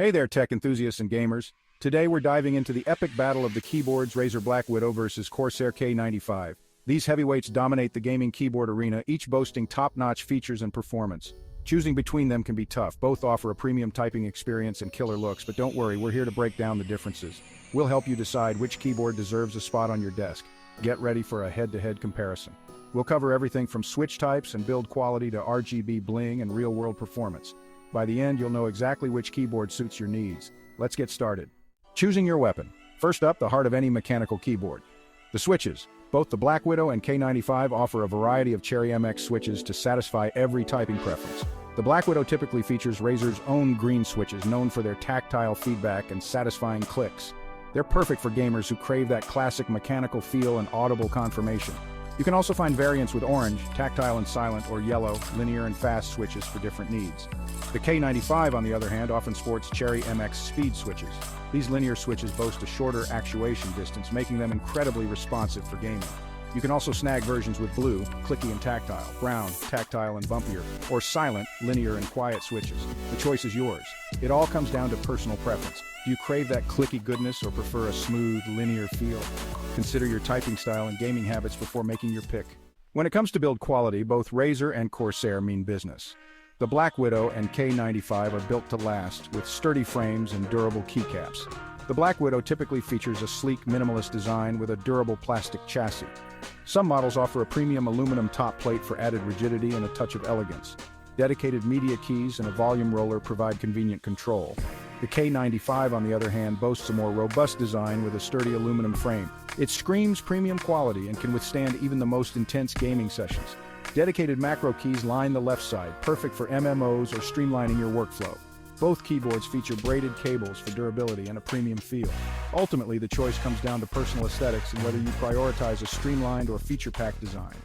Hey there, tech enthusiasts and gamers. Today we're diving into the epic battle of the keyboards Razer BlackWidow versus Corsair K95. These heavyweights dominate the gaming keyboard arena, each boasting top-notch features and performance. Choosing between them can be tough. Both offer a premium typing experience and killer looks, but don't worry, we're here to break down the differences. We'll help you decide which keyboard deserves a spot on your desk. Get ready for a head-to-head comparison. We'll cover everything from switch types and build quality to RGB bling and real-world performance. By the end, you'll know exactly which keyboard suits your needs. Let's get started. Choosing your weapon. First up, the heart of any mechanical keyboard. The switches. Both the BlackWidow and K95 offer a variety of Cherry MX switches to satisfy every typing preference. The BlackWidow typically features Razer's own green switches, known for their tactile feedback and satisfying clicks. They're perfect for gamers who crave that classic mechanical feel and audible confirmation. You can also find variants with orange, tactile and silent, or yellow, linear and fast switches for different needs. The K95, on the other hand, often sports Cherry MX speed switches. These linear switches boast a shorter actuation distance, making them incredibly responsive for gaming. You can also snag versions with blue, clicky and tactile, brown, tactile and bumpier, or silent, linear and quiet switches. The choice is yours. It all comes down to personal preference. Do you crave that clicky goodness or prefer a smooth, linear feel? Consider your typing style and gaming habits before making your pick. When it comes to build quality, both Razer and Corsair mean business. The BlackWidow and K95 are built to last, with sturdy frames and durable keycaps. The BlackWidow typically features a sleek, minimalist design with a durable plastic chassis. Some models offer a premium aluminum top plate for added rigidity and a touch of elegance. Dedicated media keys and a volume roller provide convenient control. The K95, on the other hand, boasts a more robust design with a sturdy aluminum frame. It screams premium quality and can withstand even the most intense gaming sessions. Dedicated macro keys line the left side, perfect for MMOs or streamlining your workflow. Both keyboards feature braided cables for durability and a premium feel. Ultimately, the choice comes down to personal aesthetics and whether you prioritize a streamlined or feature-packed design.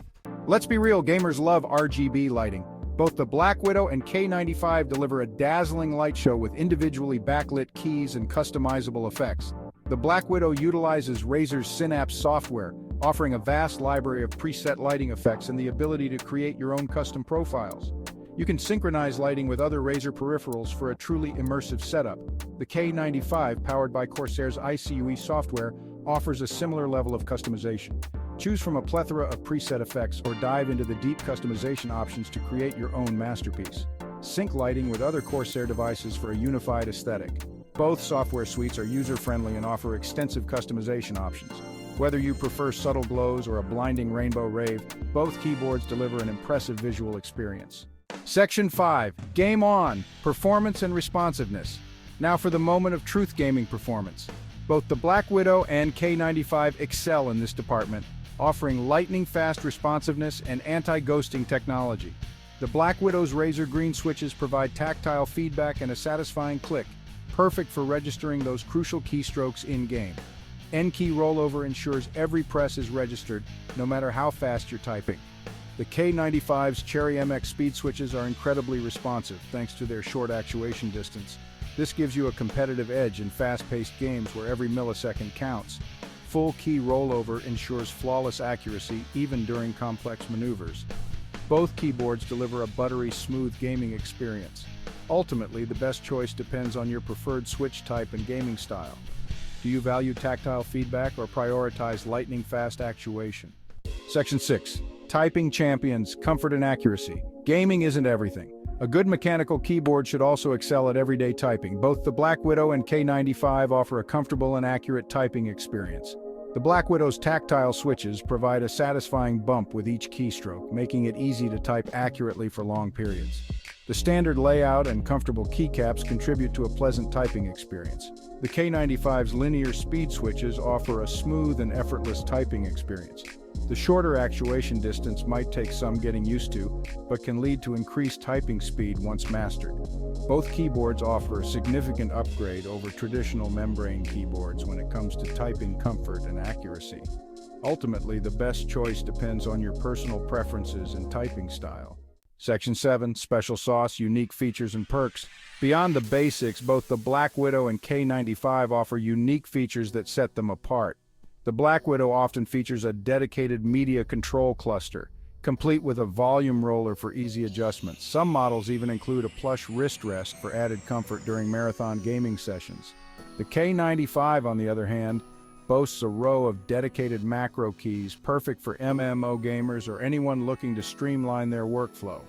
Let's be real, gamers love RGB lighting. Both the BlackWidow and K95 deliver a dazzling light show with individually backlit keys and customizable effects. The BlackWidow utilizes Razer's Synapse software, offering a vast library of preset lighting effects and the ability to create your own custom profiles. You can synchronize lighting with other Razer peripherals for a truly immersive setup. The K95, powered by Corsair's ICUE software, offers a similar level of customization. Choose from a plethora of preset effects or dive into the deep customization options to create your own masterpiece. Sync lighting with other Corsair devices for a unified aesthetic. Both software suites are user-friendly and offer extensive customization options. Whether you prefer subtle glows or a blinding rainbow rave, both keyboards deliver an impressive visual experience. Section 5. Game On! Performance and Responsiveness. Now for the moment of truth gaming performance. Both the BlackWidow and K95 excel in this department, offering lightning-fast responsiveness and anti-ghosting technology. The BlackWidow's Razer green switches provide tactile feedback and a satisfying click, perfect for registering those crucial keystrokes in-game. N-key rollover ensures every press is registered, no matter how fast you're typing. The K95's Cherry MX speed switches are incredibly responsive, thanks to their short actuation distance. This gives you a competitive edge in fast-paced games where every millisecond counts. Full key rollover ensures flawless accuracy, even during complex maneuvers. Both keyboards deliver a buttery, smooth gaming experience. Ultimately, the best choice depends on your preferred switch type and gaming style. Do you value tactile feedback or prioritize lightning-fast actuation? Section 6. Typing champions, comfort and accuracy. Gaming isn't everything. A good mechanical keyboard should also excel at everyday typing. Both the BlackWidow and K95 offer a comfortable and accurate typing experience. The BlackWidow's tactile switches provide a satisfying bump with each keystroke, making it easy to type accurately for long periods. The standard layout and comfortable keycaps contribute to a pleasant typing experience. The K95's linear speed switches offer a smooth and effortless typing experience. The shorter actuation distance might take some getting used to, but can lead to increased typing speed once mastered. Both keyboards offer a significant upgrade over traditional membrane keyboards when it comes to typing comfort and accuracy. Ultimately, the best choice depends on your personal preferences and typing style. Section 7. Special sauce, unique features and perks. Beyond the basics, both the BlackWidow and K95 offer unique features that set them apart. The BlackWidow often features a dedicated media control cluster, complete with a volume roller for easy adjustments. Some models even include a plush wrist rest for added comfort during marathon gaming sessions. The K95, on the other hand, boasts a row of dedicated macro keys, perfect for MMO gamers or anyone looking to streamline their workflow.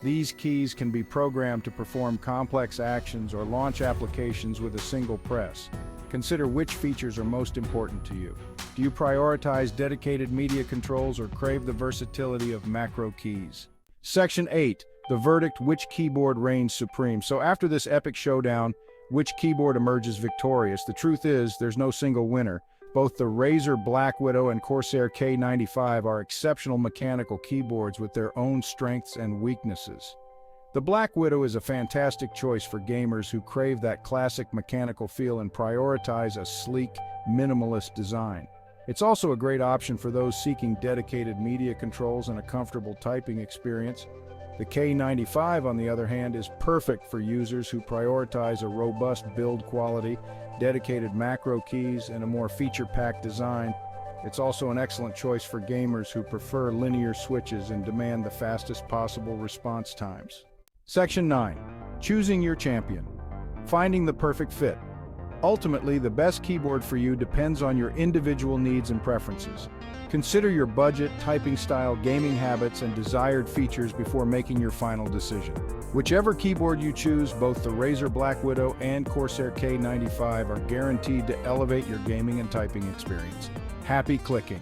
These keys can be programmed to perform complex actions or launch applications with a single press. Consider which features are most important to you. Do you prioritize dedicated media controls or crave the versatility of macro keys? Section 8. The verdict: which keyboard reigns supreme? So after this epic showdown, which keyboard emerges victorious? The truth is, there's no single winner. Both the Razer BlackWidow and Corsair K95 are exceptional mechanical keyboards with their own strengths and weaknesses. The BlackWidow is a fantastic choice for gamers who crave that classic mechanical feel and prioritize a sleek, minimalist design. It's also a great option for those seeking dedicated media controls and a comfortable typing experience. The K95, on the other hand, is perfect for users who prioritize a robust build quality, dedicated macro keys, and a more feature-packed design. It's also an excellent choice for gamers who prefer linear switches and demand the fastest possible response times. Section 9. Choosing your champion. Finding the perfect fit. Ultimately, the best keyboard for you depends on your individual needs and preferences. Consider your budget, typing style, gaming habits, and desired features before making your final decision. Whichever keyboard you choose, both the Razer BlackWidow and Corsair K95 are guaranteed to elevate your gaming and typing experience. Happy clicking!